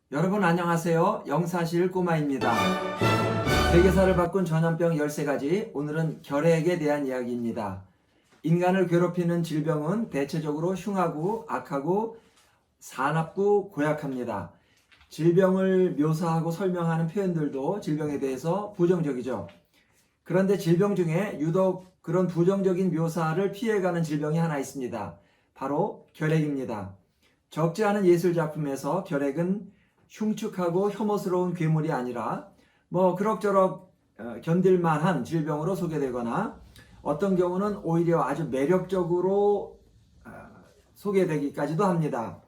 여러분 안녕하세요. 영사실 꼬마입니다. 세계사를 바꾼 전염병 13가지, 오늘은 결핵에 대한 이야기입니다. 인간을 괴롭히는 질병은 대체적으로 흉하고 악하고 사납고 고약합니다. 질병을 묘사하고 설명하는 표현들도 질병에 대해서 부정적이죠. 그런데 질병 중에 유독 그런 부정적인 묘사를 피해가는 질병이 하나 있습니다. 바로 결핵입니다. 적지 않은 예술작품에서 결핵은 흉측하고 혐오스러운 괴물이 아니라 그럭저럭 견딜만한 질병으로 소개되거나 어떤 경우는 오히려 아주 매력적으로 소개되기까지도 합니다.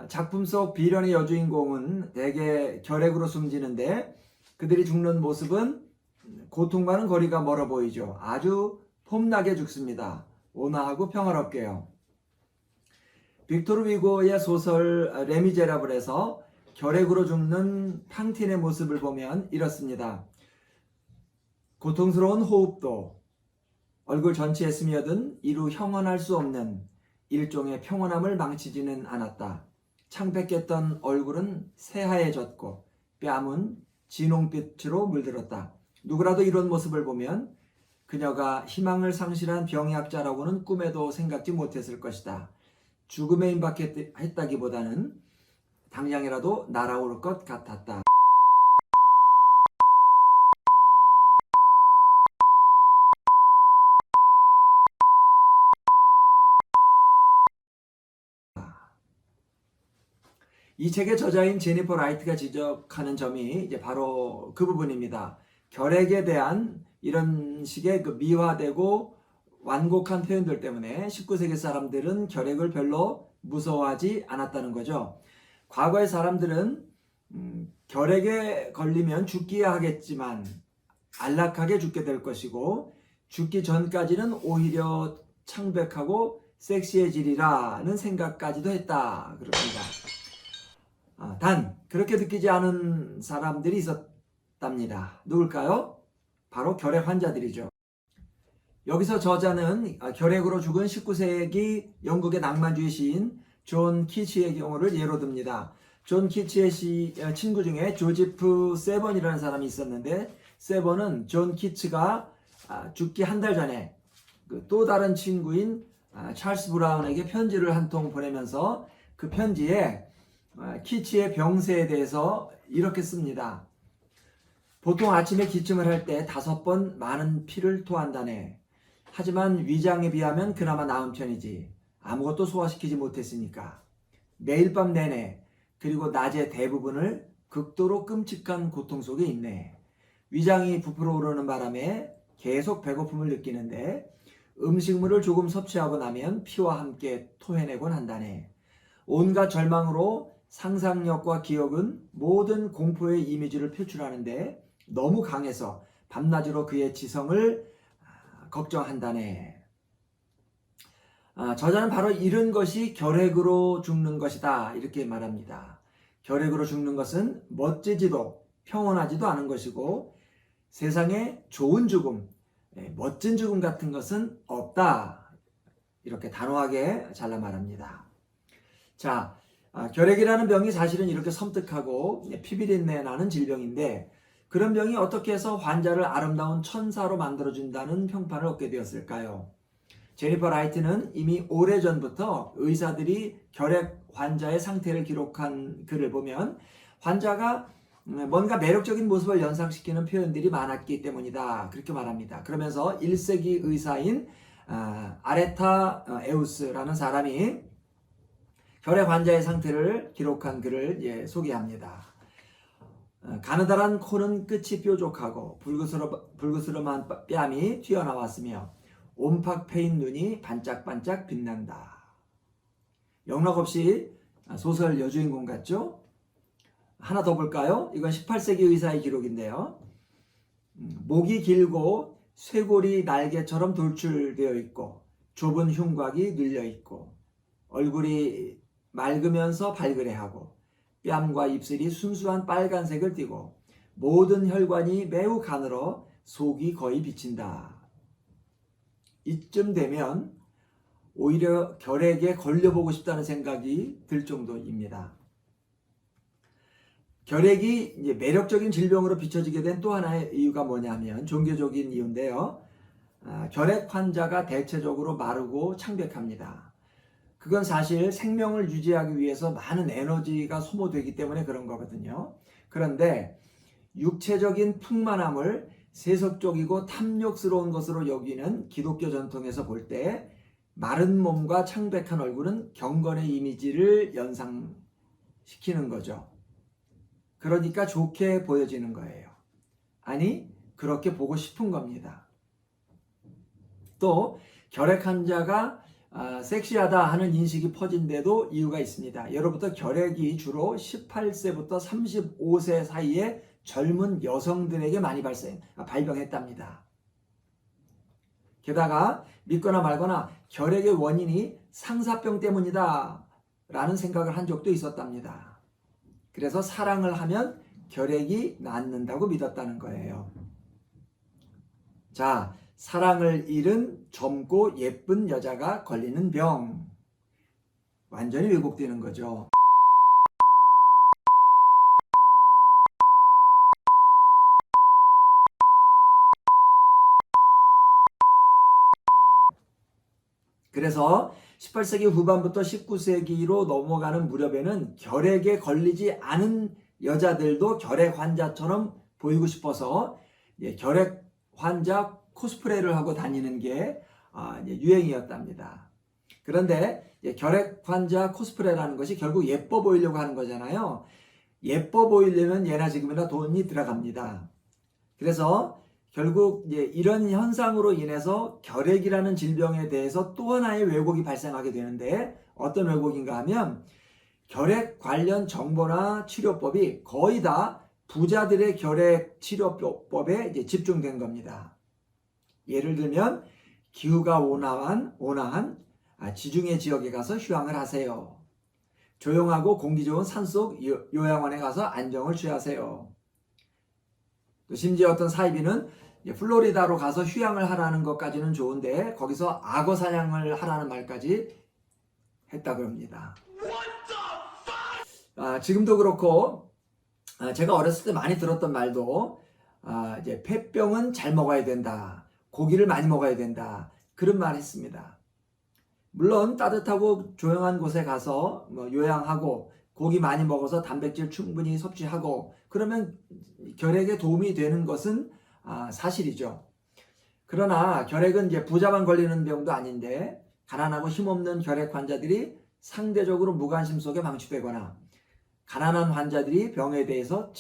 작품 속 비련의 여주인공은 대개 결핵으로 숨지는데 그들이 죽는 모습은 고통과는 거리가 멀어 보이죠. 아주 폼나게 죽습니다. 온화하고 평화롭게요. 빅토르 위고의 소설 레미제라블에서 결핵으로 죽는 팡틴의 모습을 보면 이렇습니다. 고통스러운 호흡도 얼굴 전체에 스며든 이루 형언할 수 없는 일종의 평온함을 망치지는 않았다. 창백했던 얼굴은 새하얘졌고 뺨은 진홍빛으로 물들었다. 누구라도 이런 모습을 보면 그녀가 희망을 상실한 병약자라고는 꿈에도 생각지 못했을 것이다. 죽음에 임박했다기보다는 당장이라도 날아올 것 같았다. 이 책의 저자인 제니퍼 라이트가 지적하는 점이 이제 바로 그 부분입니다. 결핵에 대한 이런 식의 그 미화되고 완곡한 표현들 때문에 19세기 사람들은 결핵을 별로 무서워하지 않았다는 거죠. 과거의 사람들은 결핵에 걸리면 죽기야 하겠지만 안락하게 죽게 될 것이고 죽기 전까지는 오히려 창백하고 섹시해지리라는 생각까지도 했다 그럽니다. 단 그렇게 느끼지 않은 사람들이 있었답니다. 누굴까요? 바로 결핵 환자들이죠. 여기서 저자는 결핵으로 죽은 19세기 영국의 낭만주의 시인 존 키치의 경우를 예로 듭니다. 존 키치의 친구 중에 조지프 세번이라는 사람이 있었는데 세번은 존 키치가 죽기 한 달 전에 또 다른 친구인 찰스 브라운에게 편지를 한 통 보내면서 그 편지에 키치의 병세에 대해서 이렇게 씁니다. 보통 아침에 기침을 할 때 5번 많은 피를 토한다네. 하지만 위장에 비하면 그나마 나은 편이지. 아무것도 소화시키지 못했으니까. 매일 밤 내내 그리고 낮의 대부분을 극도로 끔찍한 고통 속에 있네. 위장이 부풀어 오르는 바람에 계속 배고픔을 느끼는데 음식물을 조금 섭취하고 나면 피와 함께 토해내곤 한다네. 온갖 절망으로 상상력과 기억은 모든 공포의 이미지를 표출하는데 너무 강해서 밤낮으로 그의 지성을 걱정한다네. 저자는 바로 이런 것이 결핵으로 죽는 것이다 이렇게 말합니다. 결핵으로 죽는 것은 멋지지도 평온하지도 않은 것이고 세상에 좋은 죽음, 멋진 죽음 같은 것은 없다 이렇게 단호하게 잘라 말합니다. 자, 결핵이라는 병이 사실은 이렇게 섬뜩하고 피비린내 나는 질병인데 그런 병이 어떻게 해서 환자를 아름다운 천사로 만들어준다는 평판을 얻게 되었을까요? 제니퍼 라이트는 이미 오래전부터 의사들이 결핵 환자의 상태를 기록한 글을 보면 환자가 뭔가 매력적인 모습을 연상시키는 표현들이 많았기 때문이다 그렇게 말합니다. 그러면서 1세기 의사인 아레타 에우스라는 사람이 결핵 환자의 상태를 기록한 글을 소개합니다. 가느다란 코는 끝이 뾰족하고 불그스름한 뺨이 튀어나왔으며 옴팍 패인 눈이 반짝반짝 빛난다. 영락없이 소설 여주인공 같죠? 하나 더 볼까요? 이건 18세기 의사의 기록인데요. 목이 길고 쇄골이 날개처럼 돌출되어 있고 좁은 흉곽이 눌려 있고 얼굴이 맑으면서 발그레하고 뺨과 입술이 순수한 빨간색을 띠고 모든 혈관이 매우 가늘어 속이 거의 비친다. 이쯤 되면 오히려 결핵에 걸려보고 싶다는 생각이 들 정도입니다. 결핵이 이제 매력적인 질병으로 비춰지게 된 또 하나의 이유가 뭐냐면 종교적인 이유인데요. 결핵 환자가 대체적으로 마르고 창백합니다. 그건 사실 생명을 유지하기 위해서 많은 에너지가 소모되기 때문에 그런 거거든요. 그런데 육체적인 풍만함을 세속적이고 탐욕스러운 것으로 여기는 기독교 전통에서 볼 때 마른 몸과 창백한 얼굴은 경건의 이미지를 연상시키는 거죠. 그러니까 좋게 보여지는 거예요. 아니, 그렇게 보고 싶은 겁니다. 또 결핵 환자가 섹시하다 하는 인식이 퍼진 데도 이유가 있습니다. 예로부터 결핵이 주로 18세부터 35세 사이에 젊은 여성들에게 많이 발병했답니다. 게다가 믿거나 말거나 결핵의 원인이 상사병 때문이다 라는 생각을 한 적도 있었답니다. 그래서 사랑을 하면 결핵이 낫는다고 믿었다는 거예요. 자, 사랑을 잃은 젊고 예쁜 여자가 걸리는 병. 완전히 왜곡되는 거죠. 그래서 18세기 후반부터 19세기로 넘어가는 무렵에는 결핵에 걸리지 않은 여자들도 결핵 환자처럼 보이고 싶어서 결핵 환자 코스프레를 하고 다니는 게 유행이었답니다. 그런데 결핵 환자 코스프레라는 것이 결국 예뻐 보이려고 하는 거잖아요. 예뻐 보이려면 예나 지금이나 돈이 들어갑니다. 그래서 결국 이런 현상으로 인해서 결핵이라는 질병에 대해서 또 하나의 왜곡이 발생하게 되는데 어떤 왜곡인가 하면 결핵 관련 정보나 치료법이 거의 다 부자들의 결핵 치료법에 집중된 겁니다. 예를 들면 기후가 온화한 지중해 지역에 가서 휴양을 하세요. 조용하고 공기 좋은 산속 요양원에 가서 안정을 취하세요. 또 심지어 어떤 사이비는 플로리다로 가서 휴양을 하라는 것까지는 좋은데 거기서 악어 사냥을 하라는 말까지 했다 그럽니다. 지금도 그렇고 제가 어렸을 때 많이 들었던 말도 이제 폐병은 잘 먹어야 된다. 고기를 많이 먹어야 된다. 그런 말 했습니다. 물론 따뜻하고 조용한 곳에 가서 요양하고 고기 많이 먹어서 단백질 충분히 섭취하고 그러면 결핵에 도움이 되는 것은 사실이죠. 그러나 결핵은 이제 부자만 걸리는 병도 아닌데 가난하고 힘없는 결핵 환자들이 상대적으로 무관심 속에 방치되거나 가난한 환자들이 병에 대해서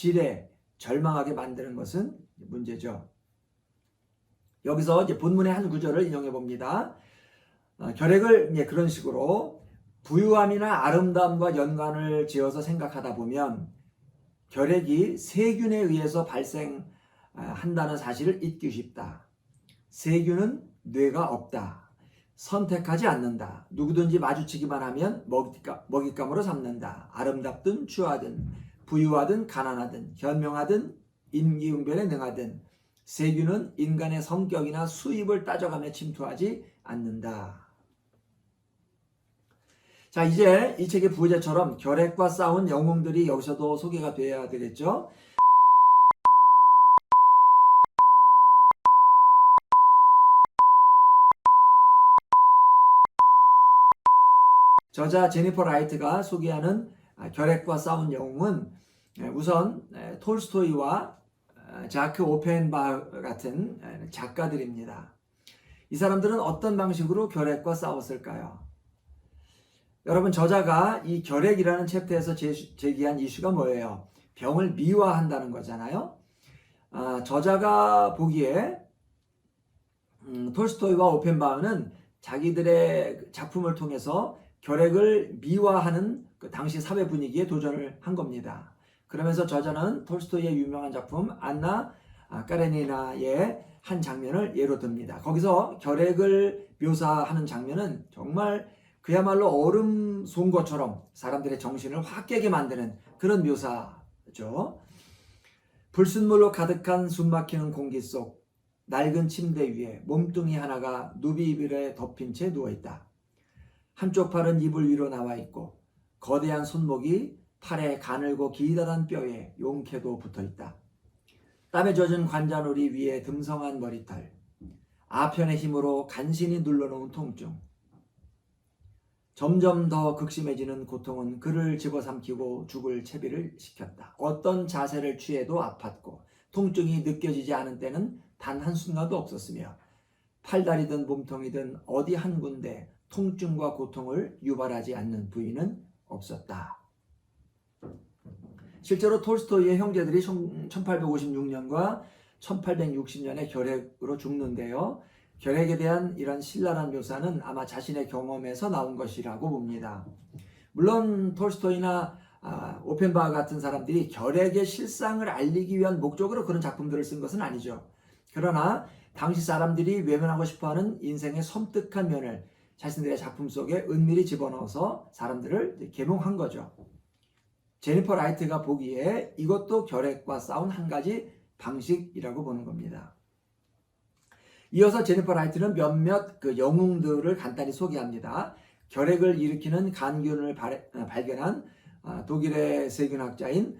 절망하게 만드는 것은 문제죠. 여기서 이제 본문의 한 구절을 인용해 봅니다. 결핵을 그런 식으로 부유함이나 아름다움과 연관을 지어서 생각하다 보면 결핵이 세균에 의해서 발생한다는 사실을 잊기 쉽다. 세균은 뇌가 없다. 선택하지 않는다. 누구든지 마주치기만 하면 먹잇감으로 삼는다. 아름답든 추하든 부유하든 가난하든 현명하든 임기응변에 능하든 세균은 인간의 성격이나 수입을 따져가며 침투하지 않는다. 자, 이제 이 책의 부제처럼 결핵과 싸운 영웅들이 여기서도 소개가 돼야 되겠죠. 저자 제니퍼 라이트가 소개하는 결핵과 싸운 영웅은 우선 톨스토이와 자크 오펜바흐 같은 작가들입니다. 이 사람들은 어떤 방식으로 결핵과 싸웠을까요? 여러분, 저자가 이 결핵이라는 챕터에서 제기한 이슈가 뭐예요? 병을 미화한다는 거잖아요. 저자가 보기에 톨스토이와 오펜바흐는 자기들의 작품을 통해서 결핵을 미화하는 그 당시 사회 분위기에 도전을 한 겁니다. 그러면서 저자는 톨스토이의 유명한 작품 안나 까레니나의 한 장면을 예로 듭니다. 거기서 결핵을 묘사하는 장면은 정말 그야말로 얼음 쏜 것처럼 사람들의 정신을 확 깨게 만드는 그런 묘사죠. 불순물로 가득한 숨막히는 공기 속 낡은 침대 위에 몸뚱이 하나가 누비이불에 덮인 채 누워있다. 한쪽 팔은 이불 위로 나와 있고 거대한 손목이 팔에 가늘고 기다란 뼈에 용케도 붙어있다. 땀에 젖은 관자놀이 위에 듬성한 머리털, 아편의 힘으로 간신히 눌러놓은 통증. 점점 더 극심해지는 고통은 그를 집어삼키고 죽을 채비를 시켰다. 어떤 자세를 취해도 아팠고 통증이 느껴지지 않은 때는 단 한순간도 없었으며 팔다리든 몸통이든 어디 한 군데 통증과 고통을 유발하지 않는 부위는 없었다. 실제로 톨스토이의 형제들이 1856년과 1860년에 결핵으로 죽는데요. 결핵에 대한 이런 신랄한 묘사는 아마 자신의 경험에서 나온 것이라고 봅니다. 물론 톨스토이나 오펜바흐 같은 사람들이 결핵의 실상을 알리기 위한 목적으로 그런 작품들을 쓴 것은 아니죠. 그러나 당시 사람들이 외면하고 싶어하는 인생의 섬뜩한 면을 자신들의 작품 속에 은밀히 집어넣어서 사람들을 계몽한 거죠. 제니퍼 라이트가 보기에 이것도 결핵과 싸운 한 가지 방식이라고 보는 겁니다. 이어서 제니퍼 라이트는 몇몇 영웅들을 간단히 소개합니다. 결핵을 일으키는 간균을 발견한 독일의 세균학자인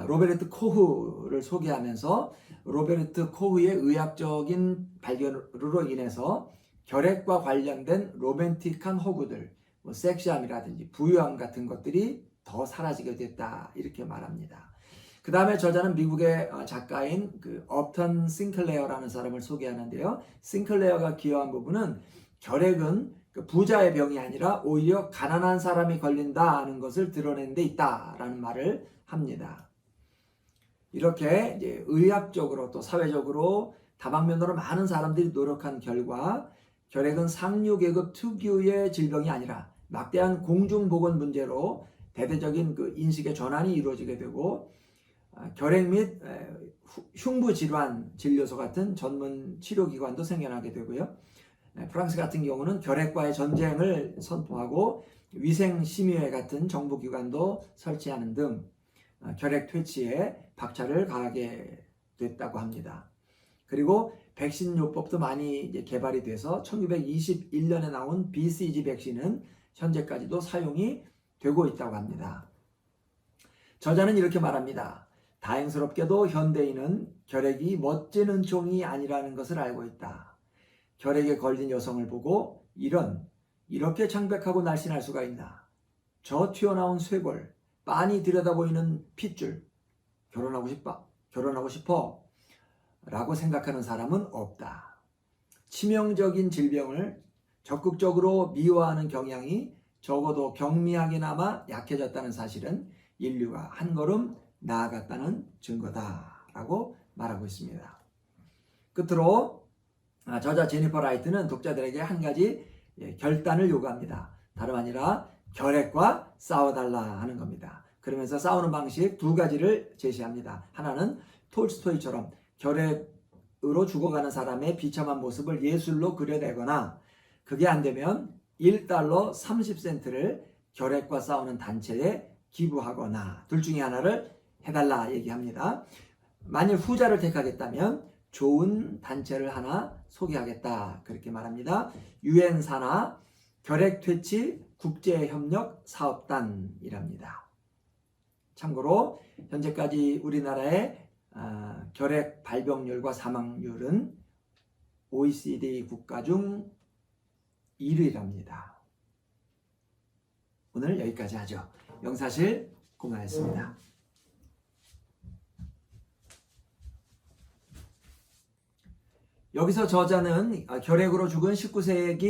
로베르트 코흐를 소개하면서 로베르트 코흐의 의학적인 발견으로 인해서 결핵과 관련된 로맨틱한 허구들, 섹시함이라든지 부유함 같은 것들이 더 사라지게 됐다, 이렇게 말합니다. 그 다음에 저자는 미국의 작가인 업턴 싱클레어라는 사람을 소개하는데요. 싱클레어가 기여한 부분은 결핵은 부자의 병이 아니라 오히려 가난한 사람이 걸린다는 것을 드러낸 데 있다라는 말을 합니다. 이렇게 이제 의학적으로 또 사회적으로 다방면으로 많은 사람들이 노력한 결과 결핵은 상류계급 특유의 질병이 아니라 막대한 공중보건 문제로 대대적인 인식의 전환이 이루어지게 되고 결핵 및 흉부질환 진료소 같은 전문 치료기관도 생겨나게 되고요. 프랑스 같은 경우는 결핵과의 전쟁을 선포하고 위생심의회 같은 정부기관도 설치하는 등 결핵 퇴치에 박차를 가하게 됐다고 합니다. 그리고 백신 요법도 많이 이제 개발이 돼서 1921년에 나온 BCG 백신은 현재까지도 사용이 되고 있다고 합니다. 저자는 이렇게 말합니다. 다행스럽게도 현대인은 결핵이 멋진 은총이 아니라는 것을 알고 있다. 결핵에 걸린 여성을 보고 이렇게 창백하고 날씬할 수가 있나. 저 튀어나온 쇄골, 빤히 들여다보이는 핏줄, 결혼하고 싶어 라고 생각하는 사람은 없다. 치명적인 질병을 적극적으로 미워하는 경향이 적어도 경미하게나마 약해졌다는 사실은 인류가 한 걸음 나아갔다는 증거다라고 말하고 있습니다. 끝으로 저자 제니퍼 라이트는 독자들에게 한 가지 결단을 요구합니다. 다름 아니라 결핵과 싸워달라 하는 겁니다. 그러면서 싸우는 방식 두 가지를 제시합니다. 하나는 톨스토이처럼 결핵으로 죽어가는 사람의 비참한 모습을 예술로 그려내거나 그게 안 되면 1달러 30센트를 결핵과 싸우는 단체에 기부하거나 둘 중에 하나를 해달라 얘기합니다. 만일 후자를 택하겠다면 좋은 단체를 하나 소개하겠다 그렇게 말합니다. UN 산하 결핵퇴치 국제협력 사업단이랍니다. 참고로 현재까지 우리나라의 결핵 발병률과 사망률은 OECD 국가 중 1위랍니다. 오늘 여기까지 하죠. 영사실 고마였습니다. 여기서 저자는 결핵으로 죽은 19세기